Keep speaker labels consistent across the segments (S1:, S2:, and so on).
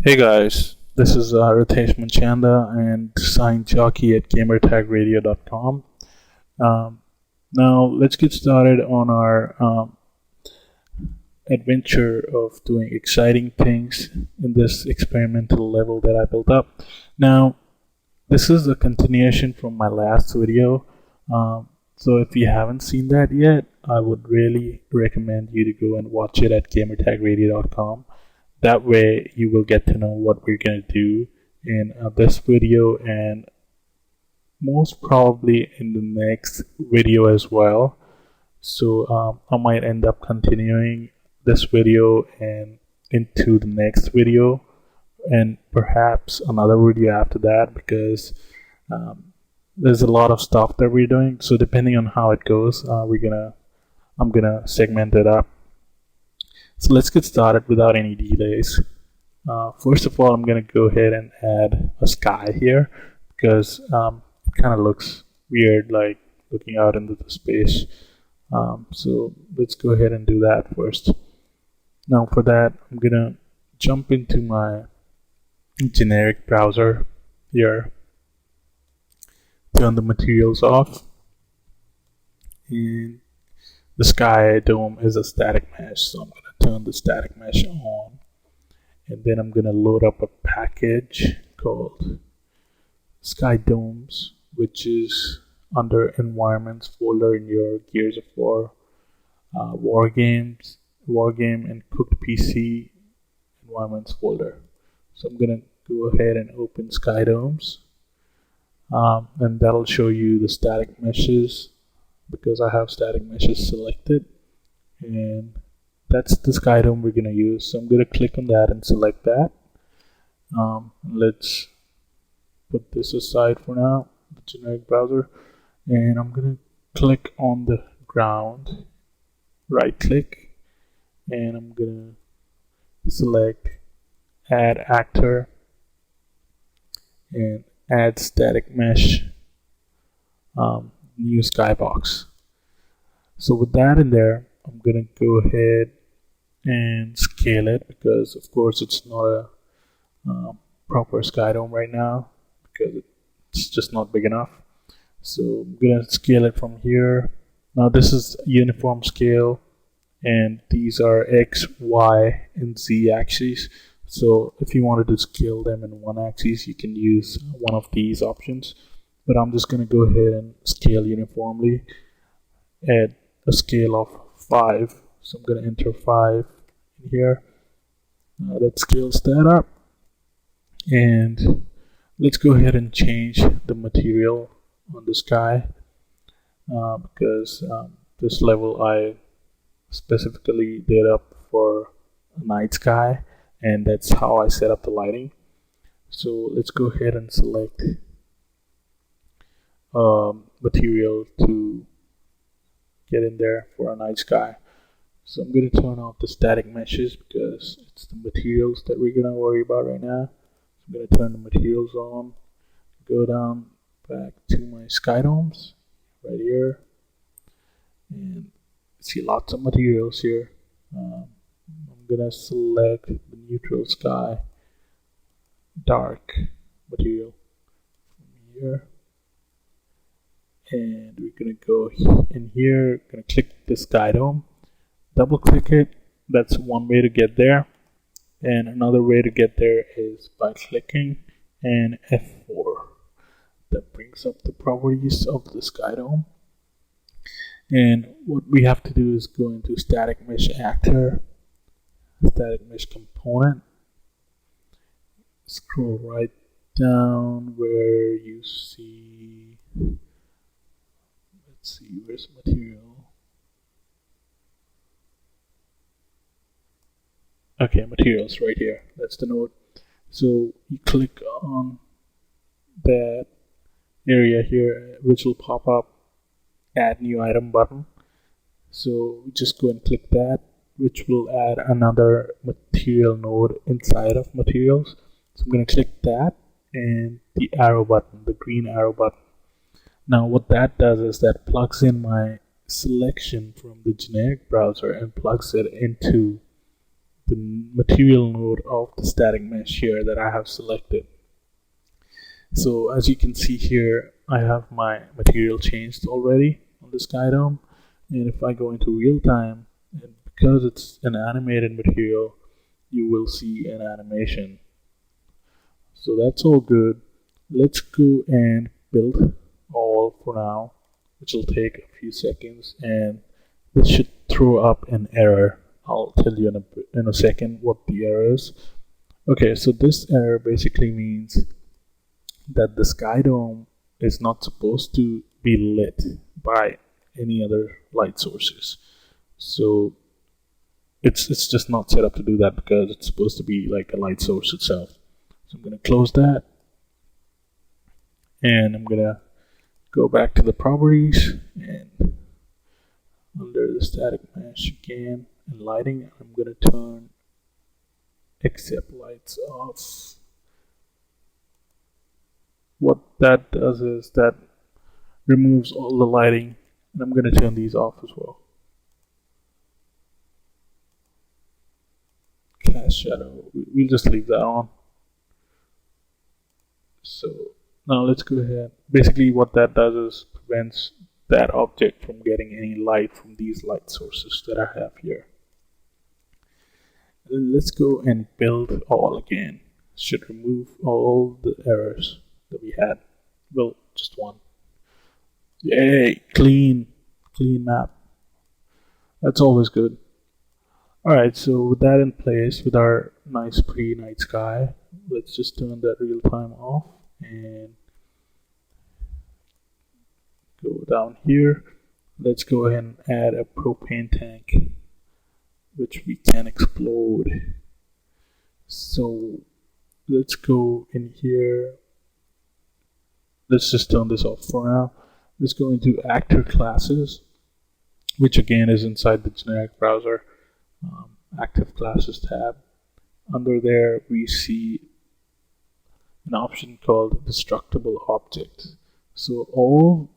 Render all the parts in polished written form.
S1: Hey guys, this is Ritesh Manchanda and Sign Jockey at gamertagradio.com. Now let's get started on our adventure of doing exciting things in this experimental level that I built up. Now this is a continuation from my last video. So if you haven't seen that yet, I would really recommend you to go and watch it at gamertagradio.com. That way you will get to know what we're going to do in this video and most probably in the next video as well. So I might end up continuing this video and into the next video and perhaps another video after that, because there's a lot of stuff that we're doing. So depending on how it goes, I'm gonna segment it up. So let's get started without any delays. First of all, I'm going to go ahead and add a sky here because it kind of looks weird, like looking out into the space. So let's go ahead and do that first. Now for that, I'm going to jump into my generic browser here, turn the materials off, and the sky dome is a static mesh, so I'm going to turn the static mesh on, and then I'm going to load up a package called skydomes, which is under environments folder in your Gears of War wargame and cooked PC environments folder. So I'm going to go ahead and open skydomes, and that'll show you the static meshes because I have static meshes selected, and that's the skydome we're going to use. So I'm going to click on that and select that. Let's put this aside for now, the generic browser, and I'm going to click on the ground, right click, and I'm going to select add actor and add static mesh, new skybox. So with that in there, I'm gonna go ahead and scale it because of course it's not a proper skydome right now because it's just not big enough. So I'm gonna scale it from here. Now this is uniform scale, and these are X, Y, and Z axes. So if you wanted to scale them in one axis, you can use one of these options. But I'm just going to go ahead and scale uniformly at a scale of 5. So I'm going to enter 5 in here. That scales that up. And let's go ahead and change the material on the sky because this level I specifically did up for a night sky, and that's how I set up the lighting. So let's go ahead and select material to get in there for a night sky. So I'm going to turn off the static meshes because it's the materials that we're going to worry about right now. So I'm going to turn the materials on, go down back to my skydomes right here, and see lots of materials here. I'm going to select the neutral sky dark material from here. And we're going to go in here, going to click the skydome, double click it. That's one way to get there, and another way to get there is by clicking and F4. That brings up the properties of the skydome, and what we have to do is go into static mesh actor, static mesh component, scroll right down where you see, let's see, where's material? Okay, materials right here. That's the node. So you click on that area here, which will pop up add new item button. So just go and click that, which will add another material node inside of materials. So I'm going to click that and the arrow button, the green arrow button. Now what that does is that plugs in my selection from the generic browser and plugs it into the material node of the static mesh here that I have selected. So as you can see here, I have my material changed already on the skydome, and if I go into real time, and because it's an animated material, you will see an animation. So that's all good. Let's go and build all for now, which will take a few seconds, and this should throw up an error. I'll tell you in a second what the error is. Okay, so this error basically means that the skydome is not supposed to be lit by any other light sources. So it's just not set up to do that because it's supposed to be like a light source itself. So I'm going to close that, and I'm going to go back to the properties, and under the static mesh again and lighting, I'm going to turn accept lights off. What that does is that removes all the lighting, and I'm going to turn these off as well. Cast shadow, we'll just leave that on. So now let's go ahead. Basically what that does is prevents that object from getting any light from these light sources that I have here. And then let's go and build all again. Should remove all the errors that we had. Well, just one. Yay, clean map. That's always good. Alright, so with that in place, with our nice pretty night sky, let's just turn that real time off and go down here. Let's go ahead and add a propane tank, which we can explode. So let's go in here. Let's just turn this off for now. Let's go into actor classes, which again is inside the generic browser. Active classes tab. Under there we see an option called destructible objects. So all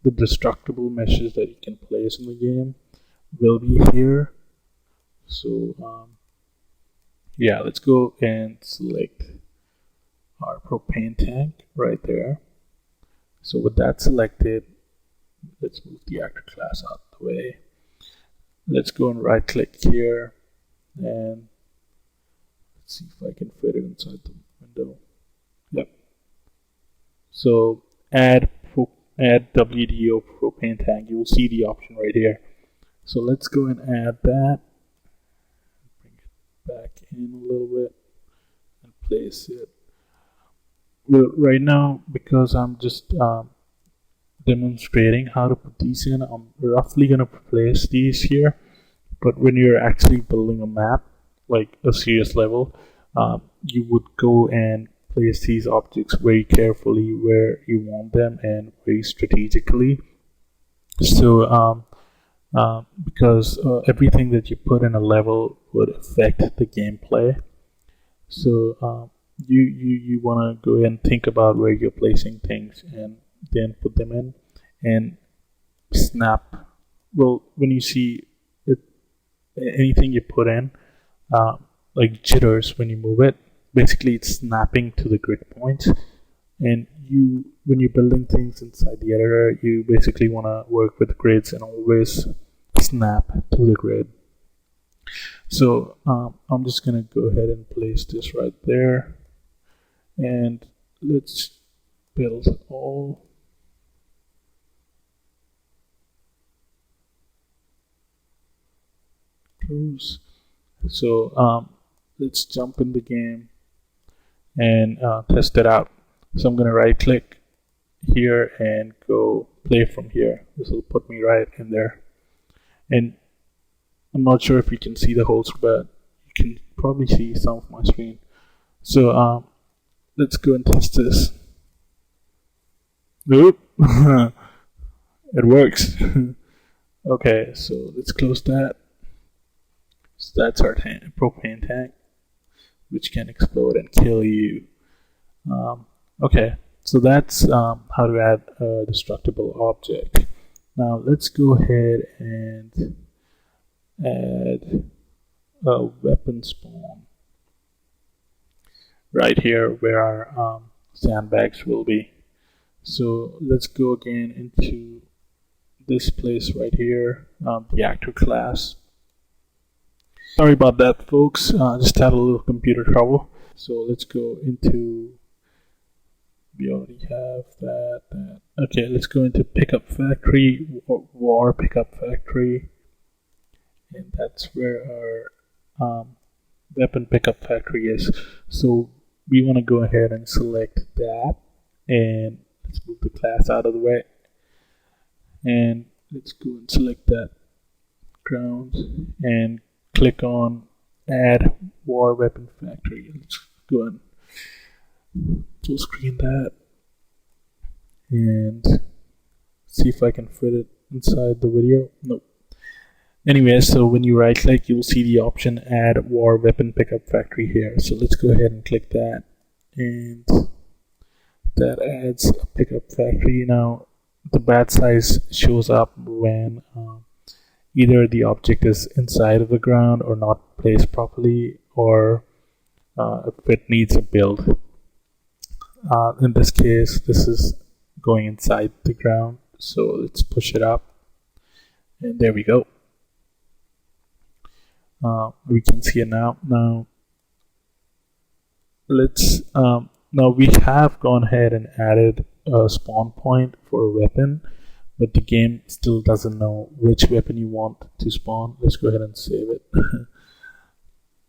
S1: the destructible meshes that you can place in the game will be here. So yeah, let's go and select our propane tank right there. So with that selected, let's move the actor class out of the way. Let's go and right click here, and let's see if I can fit it inside the window. Yep. So add WDO propane tank. You will see the option right here. So let's go and add that. Bring it back in a little bit and place it. Well, right now, because I'm just demonstrating how to put these in, I'm roughly going to place these here. But when you're actually building a map, like a serious level, you would go and place these objects very carefully where you want them and very strategically. So because everything that you put in a level would affect the gameplay. So you want to go ahead and think about where you're placing things and then put them in and snap. Well, when you see it, anything you put in, like jitters when you move it, basically it's snapping to the grid points. And when you're building things inside the editor, you basically want to work with grids and always snap to the grid. So I'm just going to go ahead and place this right there, and let's build all. Close. So let's jump in the game and test it out. So I'm going to right click here and go play from here. This will put me right in there. And I'm not sure if you can see the holes, but you can probably see some of my screen. So let's go and test this. Nope. It works. Okay, so let's close that. So that's our propane tank, which can explode and kill you. Okay, so that's how to add a destructible object. Now let's go ahead and add a weapon spawn right here where our sandbags will be. So let's go again into this place right here, the actor class. Sorry about that, folks. Just had a little computer trouble. So let's go into, we already have that. Okay, let's go into pickup factory, war pickup factory, and that's where our weapon pickup factory is. So we want to go ahead and select that, and let's move the class out of the way, and let's go and select that ground and click on add war weapon factory. Let's go and full screen that and see if I can fit it inside the video. Nope. Anyway, so when you right click, you'll see the option add war weapon pickup factory here. So let's go ahead and click that, and that adds a pickup factory. Now the batch size shows up when either the object is inside of the ground or not placed properly, or if it needs a build. In this case, this is going inside the ground, so let's push it up, and there we go. We can see it now. Now let's now we have gone ahead and added a spawn point for a weapon, but the game still doesn't know which weapon you want to spawn. Let's go ahead and save it.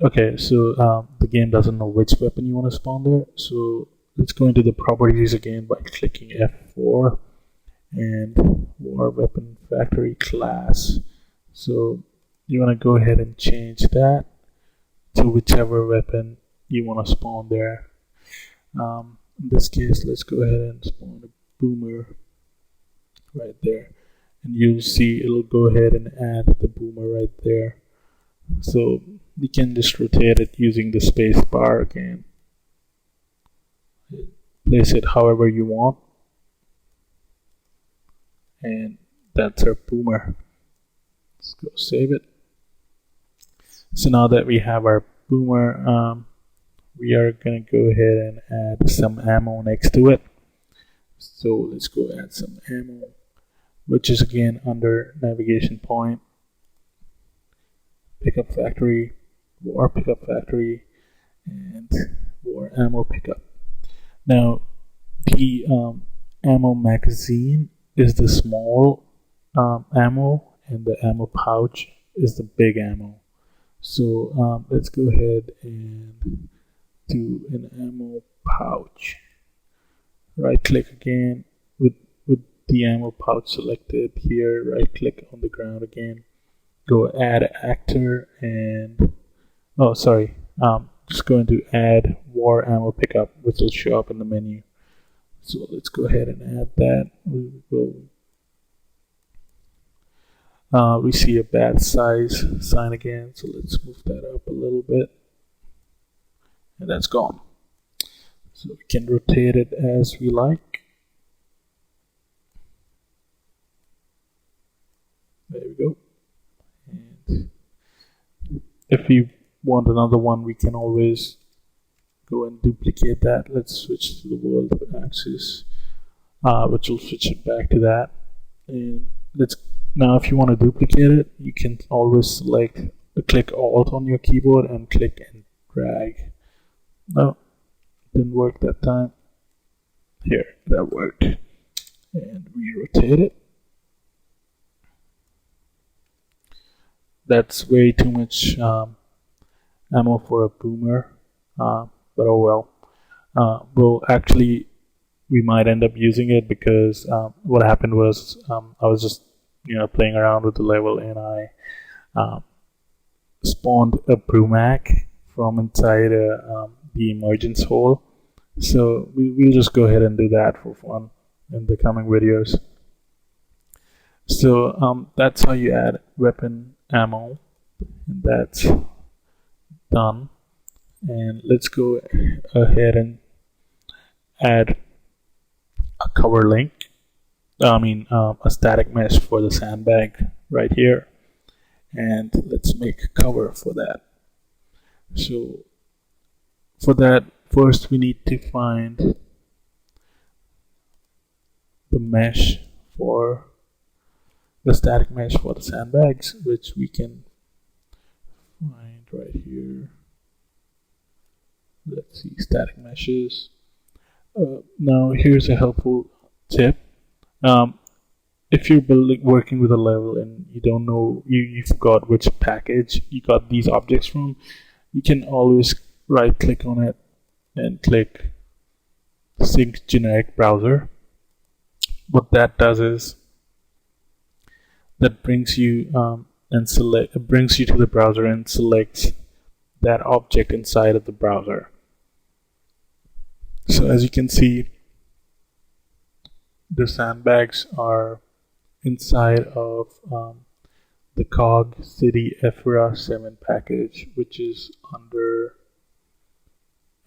S1: Okay, so the game doesn't know which weapon you want to spawn there. So let's go into the properties again by clicking F4 and war weapon factory class. So you want to go ahead and change that to whichever weapon you want to spawn there. In this case, let's go ahead and spawn a boomer right there, and you'll see it'll go ahead and add the boomer right there. So you can just rotate it using the space bar again. Place it however you want, and that's our boomer. Let's go save it. So now that we have our boomer, we are going to go ahead and add some ammo next to it. So let's go add some ammo, which is again under navigation point, pickup factory, war pickup factory, and war ammo pickup. Now the ammo magazine is the small ammo, and the ammo pouch is the big ammo. So let's go ahead and do an ammo pouch. Right click again with the ammo pouch selected here, right click on the ground again, go add actor, and just going to add war ammo pickup, which will show up in the menu. So let's go ahead and add that. We see a batch size sign again, so let's move that up a little bit, and that's gone. So we can rotate it as we like. There we go. And if you want another one, we can always go and duplicate that. Let's switch to the world axis, which will switch it back to that. And now if you want to duplicate it, you can always select, click Alt on your keyboard and click and drag. No, didn't work that time. Here, that worked. And we rotate it. That's way too much ammo for a boomer, but oh well. Well, actually, we might end up using it because what happened was I was just playing around with the level, and I spawned a Brumac from inside the emergence hole. So we'll just go ahead and do that for fun in the coming videos. So that's how you add weapon ammo, and that's done. And let's go ahead and add a cover link. A static mesh for the sandbag right here, and let's make a cover for that. So for that, first we need to find the mesh for the static mesh for the sandbags, which we can find right here. Let's see, static meshes. Now here's a helpful tip. If you're working with a level and you don't know, you forgot which package you got these objects from, you can always right click on it and click sync generic browser. What that does is that brings you brings you to the browser and selects that object inside of the browser. So as you can see, the sandbags are inside of the cog city ephra 7 package, which is under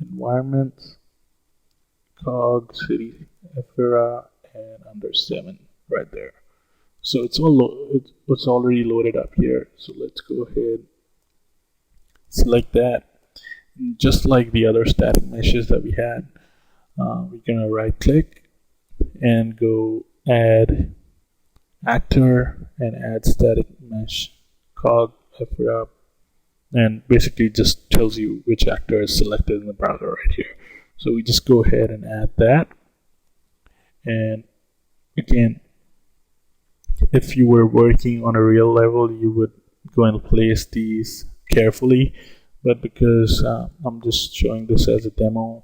S1: environment, cog city ephra, and under 7 right there. So it's already loaded up here. So let's go ahead, select that. And just like the other static meshes that we had, we're gonna right click and go add actor and add static mesh cog ephra, and basically just tells you which actor is selected in the browser right here. So we just go ahead and add that. And again, if you were working on a real level, you would go and place these carefully, but because I'm just showing this as a demo,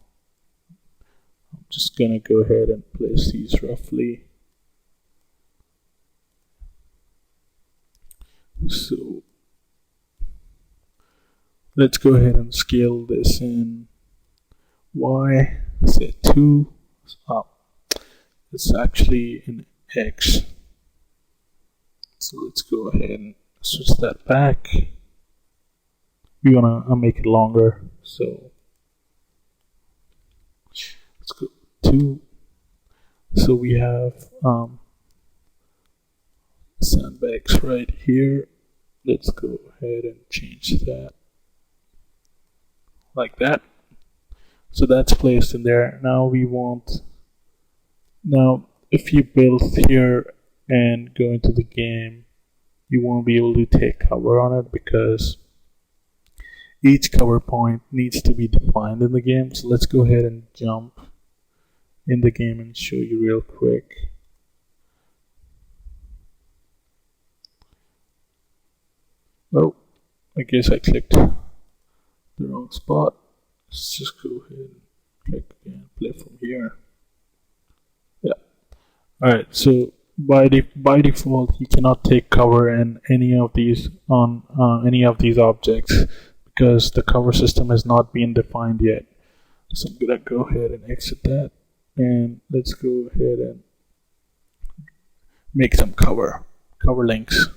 S1: I'm just gonna go ahead and place these roughly. So let's go ahead and scale this in Y, say 2 up. It's actually in X. So let's go ahead and switch that back. We want to make it longer, so let's go 2. So we have sandbags right here. Let's go ahead and change that like that. So that's placed in there. Now if you build here and go into the game, you won't be able to take cover on it because each cover point needs to be defined in the game. So let's go ahead and jump in the game and show you real quick. Oh, I guess I clicked the wrong spot. Let's just go ahead and click again, play from here. Yeah. Alright, so by default, you cannot take cover in any of these objects because the cover system has not been defined yet. So I'm gonna go ahead and exit that, and let's go ahead and make some cover links,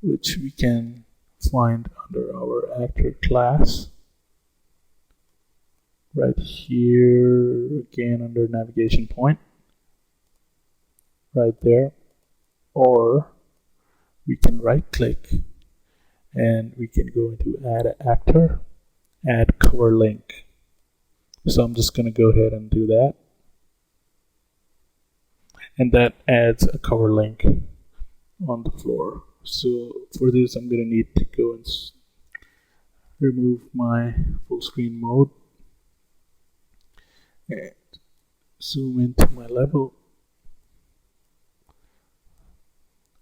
S1: which we can find under our actor class right here, again under navigation point right there, or we can right click and we can go into add actor, add cover link. So I'm just going to go ahead and do that, and that adds a cover link on the floor. So for this, I'm going to need to go and remove my full screen mode and zoom into my level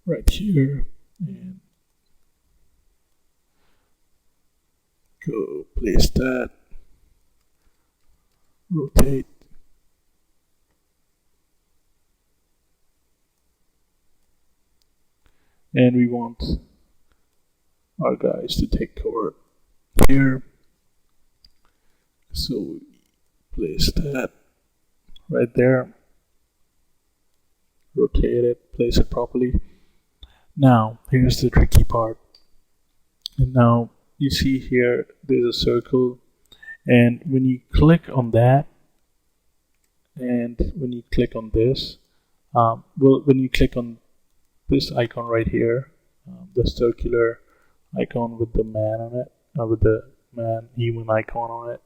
S1: right here and go place that, rotate, and we want our guys to take cover here, so place that right there, rotate it, place it properly. Now here's the tricky part. And now you see here there's a circle, and when you click on that and when you click on this, when you click on this icon right here, the circular icon with the man on it, with the human icon on it,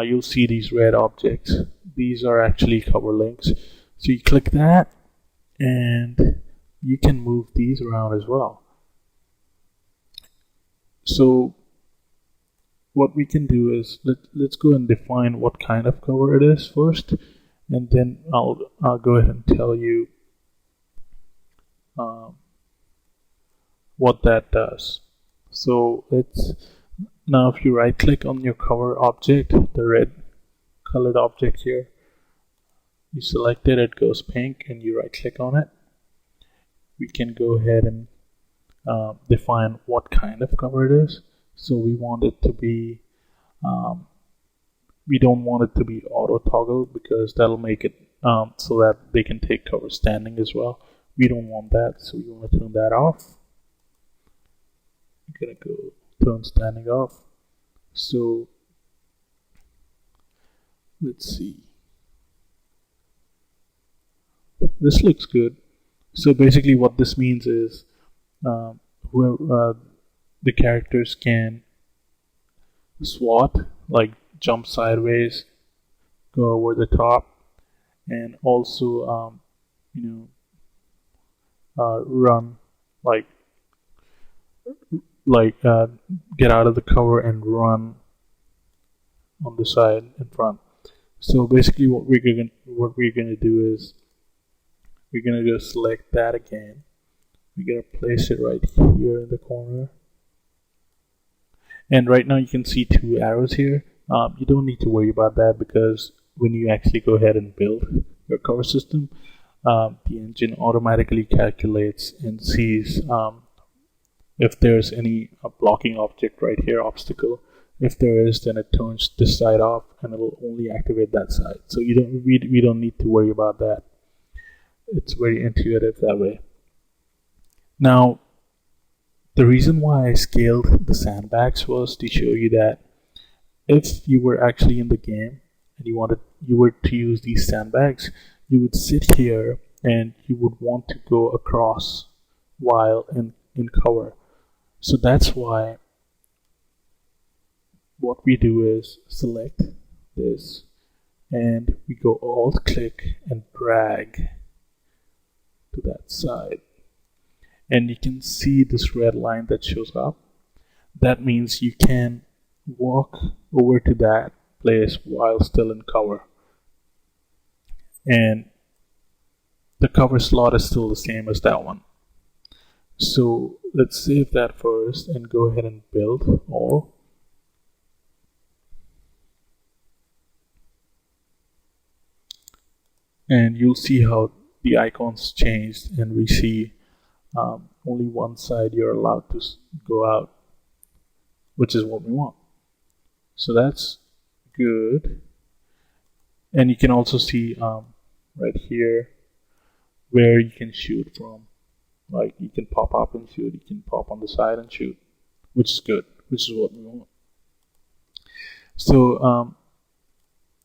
S1: you'll see these red objects. These are actually cover links. So you click that, and you can move these around as well. So what we can do is let's go and define what kind of cover it is first, and then I'll go ahead and tell you what that does. So now if you right click on your cover object, the red colored object here, you select it, it goes pink, and you right click on it. We can go ahead and define what kind of cover it is. So we want it to be we don't want it to be auto toggle, because that'll make it so that they can take cover standing as well. We don't want that, so we want to turn that off. I'm gonna go turn standing off. So let's see, this looks good. So basically what this means is whoever the characters can swat, like jump sideways, go over the top, and also run, get out of the cover and run on the side in front. So basically what we're gonna do is we're gonna go select that again. We're gonna place it right here in the corner, and right now you can see two arrows here. You don't need to worry about that, because when you actually go ahead and build your cover system, the engine automatically calculates and sees if there's any blocking object right here, obstacle. If there is, then it turns this side off and it'll only activate that side. So we don't need to worry about that. It's very intuitive that way. Now, the reason why I scaled the sandbags was to show you that if you were actually in the game and you were to use these sandbags, you would sit here and you would want to go across while in cover. So that's why what we do is select this, and we go alt click and drag to that side, and you can see this red line that shows up. That means you can walk over to that place while still in cover, and the cover slot is still the same as that one. So let's save that first and go ahead and build all. And you'll see how the icons changed, and we see only one side you're allowed to go out, which is what we want. So that's good. And you can also see right here where you can shoot from. Like you can pop up and shoot, you can pop on the side and shoot, which is good, which is what we want. So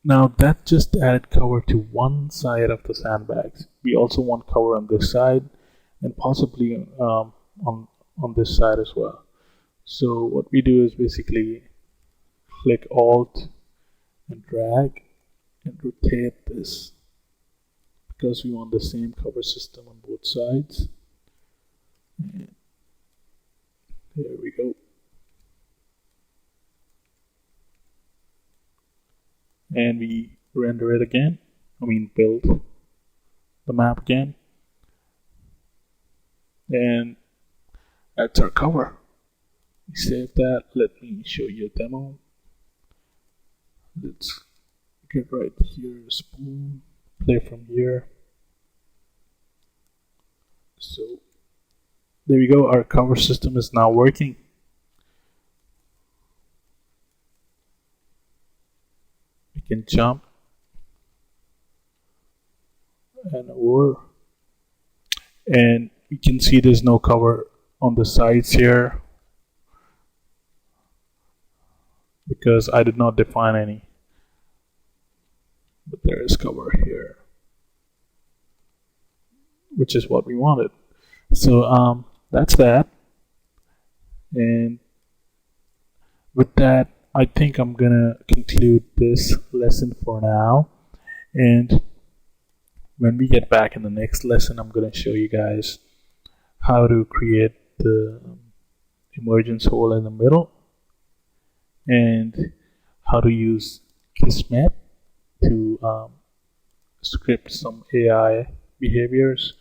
S1: now that just added cover to one side of the sandbags. We also want cover on this side, and possibly on this side as well. So what we do is basically click Alt and drag and rotate this, because we want the same cover system on both sides. And there we go. And we render it again. Build the map again. And that's our cover. We save that. Let me show you a demo. Let's get right here, spoon, play from here. So there we go, our cover system is now working. We can jump and over, and you can see there's no cover on the sides here because I did not define any, but there is cover here, which is what we wanted. So that's that. And with that, I think I'm gonna conclude this lesson for now, and when we get back in the next lesson, I'm gonna show you guys how to create the emergence hole in the middle and how to use Kismet to script some AI behaviors.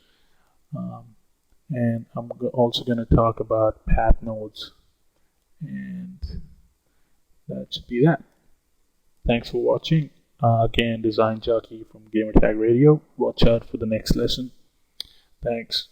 S1: And I'm also going to talk about path nodes, and that should be that. Thanks for watching. Again, Design Jockey from Gamertag Radio. Watch out for the next lesson. Thanks.